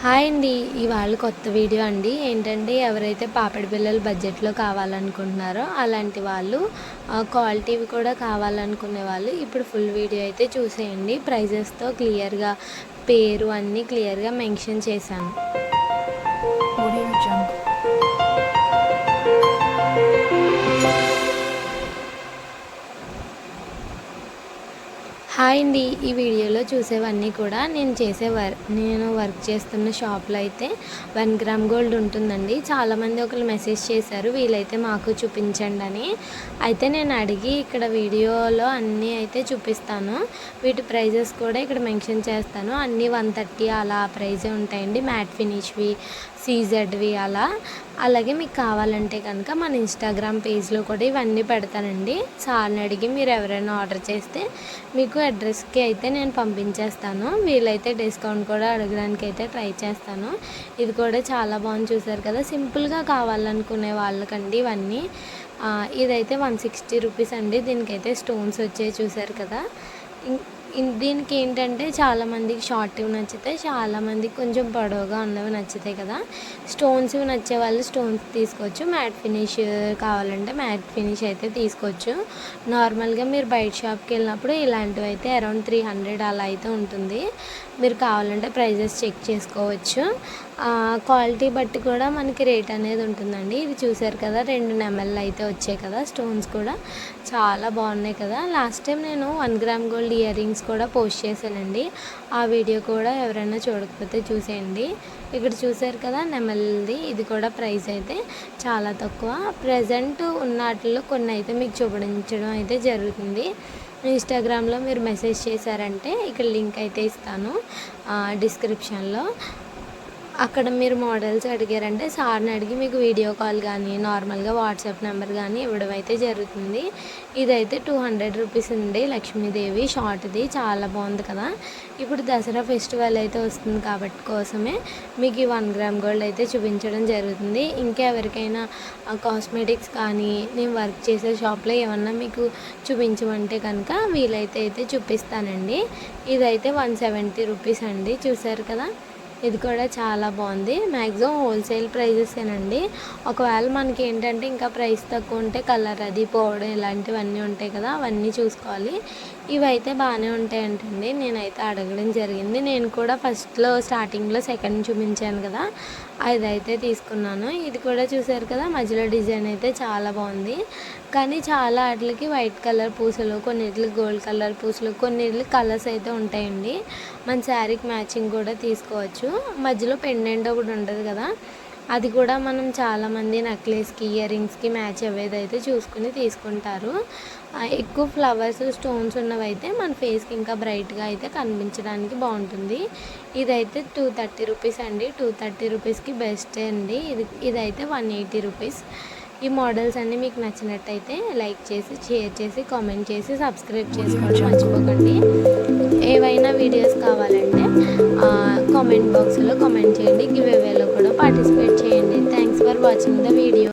Hi అండి. ఇవాళ కొత్త వీడియో అండి. ఏంటంటే ఎవరైతే పాపిడి బిళ్ళలు బడ్జెట్‌లో కావాలనుకుంటున్నారో అలాంటి వాళ్ళు క్వాలిటీవి కూడా కావాలనుకునే వాళ్ళు ఇప్పుడు ఫుల్ వీడియో అయితే చూసేయండి. ప్రైజెస్‌తో క్లియర్‌గా పేరు అన్నీ క్లియర్‌గా మెన్షన్ చేశాను. Audio junk. హాయ్ అండి. ఈ వీడియోలో చూసేవన్నీ కూడా నేను వర్క్ చేస్తున్న షాప్లో అయితే 1 గ్రామ్ గోల్డ్ ఉంటుందండి. చాలామంది ఒకరు మెసేజ్ చేశారు వీలైతే మాకు చూపించండి అని. అయితే నేను అడిగి ఇక్కడ వీడియోలో అన్నీ అయితే చూపిస్తాను. వీటి ప్రైజెస్ కూడా ఇక్కడ మెన్షన్ చేస్తాను. అన్నీ 130 అలా ప్రైజే ఉంటాయండి. మ్యాట్ ఫినిష్వి, సీజెడ్వి అలా. అలాగే మీకు కావాలంటే కనుక మన ఇన్స్టాగ్రామ్ పేజ్లో కూడా ఇవన్నీ పెడతానండి. సార్ని అడిగి మీరు ఎవరైనా ఆర్డర్ చేస్తే మీకు అడ్రస్కి అయితే నేను పంపించేస్తాను. వీలైతే డిస్కౌంట్ కూడా అడగడానికి అయితే ట్రై చేస్తాను. ఇది కూడా చాలా బాగుంది, చూసారు కదా. సింపుల్గా కావాలనుకునే వాళ్ళకండి ఇవన్నీ. ఇదైతే 160 రూపీస్ అండి. దీనికైతే స్టోన్స్ వచ్చాయి, చూసారు కదా. దీనికి ఏంటంటే చాలామందికి షార్ట్వి నచ్చితే, చాలామందికి కొంచెం పొడవుగా ఉన్నవి నచ్చుతాయి కదా. స్టోన్స్వి నచ్చే వాళ్ళు స్టోన్స్ తీసుకోవచ్చు. మ్యాట్ ఫినిష్ కావాలంటే మ్యాట్ ఫినిష్ అయితే తీసుకోవచ్చు. నార్మల్గా మీరు బయట షాప్కి వెళ్ళినప్పుడు ఇలాంటివి అయితే అరౌండ్ 300 అలా అయితే ఉంటుంది. మీరు కావాలంటే ప్రైజెస్ చెక్ చేసుకోవచ్చు. క్వాలిటీ బట్టి కూడా మనకి రేట్ అనేది ఉంటుందండి. ఇది చూసారు కదా, 2 నెమళ్ళు అయితే వచ్చాయి కదా. స్టోన్స్ కూడా చాలా బాగున్నాయి కదా. లాస్ట్ టైం నేను 1 గ్రామ్ గోల్డ్ ఇయర్ రింగ్స్ కూడా పోస్ట్ చేశానండి. ఆ వీడియో కూడా ఎవరైనా చూడకపోతే చూసేయండి. ఇక్కడ చూసారు కదా నెమలిది. ఇది కూడా ప్రైస్ అయితే చాలా తక్కువ. ప్రజెంట్ ఉన్న వాటిల్లో కొన్ని అయితే మీకు చూపించడం అయితే జరుగుతుంది. ఇన్స్టాగ్రామ్లో మీరు మెసేజ్ చేశారంటే ఇక్కడ లింక్ అయితే ఇస్తాను డిస్క్రిప్షన్లో. అక్కడ మీరు మోడల్స్ అడిగారంటే సార్ని అడిగి మీకు వీడియో కాల్ కానీ నార్మల్గా వాట్సాప్ నెంబర్ కానీ ఇవ్వడం అయితే జరుగుతుంది. ఇదైతే 200 రూపీస్ ఉంది. లక్ష్మీదేవి షార్ట్ది చాలా బాగుంది కదా. ఇప్పుడు దసరా ఫెస్టివల్ అయితే వస్తుంది కాబట్టి కోసమే మీకు ఈ 1 గ్రామ్ గోల్డ్ అయితే చూపించడం జరుగుతుంది. ఇంకా ఎవరికైనా కాస్మెటిక్స్ కానీ నేను వర్క్ చేసే షాప్లో ఏమన్నా మీకు చూపించమంటే కనుక వీలైతే చూపిస్తానండి. ఇదైతే 170 రూపీస్ అండి, చూసారు కదా. ఇది కూడా చాలా బాగుంది. మ్యాక్సిమం హోల్సేల్ ప్రైజెసేనండి. ఒకవేళ మనకి ఏంటంటే ఇంకా ప్రైస్ తక్కువ ఉంటే కలర్ అది పోవడం ఇలాంటివన్నీ ఉంటాయి కదా, అవన్నీ చూసుకోవాలి. ఇవైతే బాగానే ఉంటాయంటండి. నేనైతే అడగడం జరిగింది. నేను కూడా ఫస్ట్లో స్టార్టింగ్లో సెకండ్ చూపించాను కదా, అదైతే తీసుకున్నాను. ఇది కూడా చూసారు కదా, మధ్యలో డిజైన్ అయితే చాలా బాగుంది. కానీ చాలా వాటికి వైట్ కలర్ పూసలు, కొన్నిటికి గోల్డ్ కలర్ పూసలు, కొన్నిటికి కలర్స్ అయితే ఉంటాయండి. మన శారీకి మ్యాచింగ్ కూడా తీసుకోవచ్చు. మధ్యలో పెండెంట్ ఒకటి ఉంటుంది కదా, అది కూడా మనం చాలామంది నెక్లెస్కి, ఇయర్ రింగ్స్కి మ్యాచ్ అయ్యేదైతే చూసుకుని తీసుకుంటారు. ఎక్కువ ఫ్లవర్స్, స్టోన్స్ ఉన్నవైతే మన ఫేస్కి ఇంకా బ్రైట్గా అయితే కనిపించడానికి బాగుంటుంది. ఇదైతే 230 రూపీస్ అండి. 230 రూపీస్కి బెస్టే అండి. ఇదైతే 180 రూపీస్. ఈ మోడల్స్ అన్నీ మీకు నచ్చినట్టయితే లైక్ చేసి, షేర్ చేసి, కామెంట్ చేసి, సబ్స్క్రైబ్ చేసుకోవడం మర్చిపోకండి. ఏవైనా వీడియోస్ కావాలంటే కామెంట్ బాక్స్లో కామెంట్ చేయండి. గివ్ అవేలో కూడా పార్టిసిపేట్ చేయండి. Thanks for watching the video.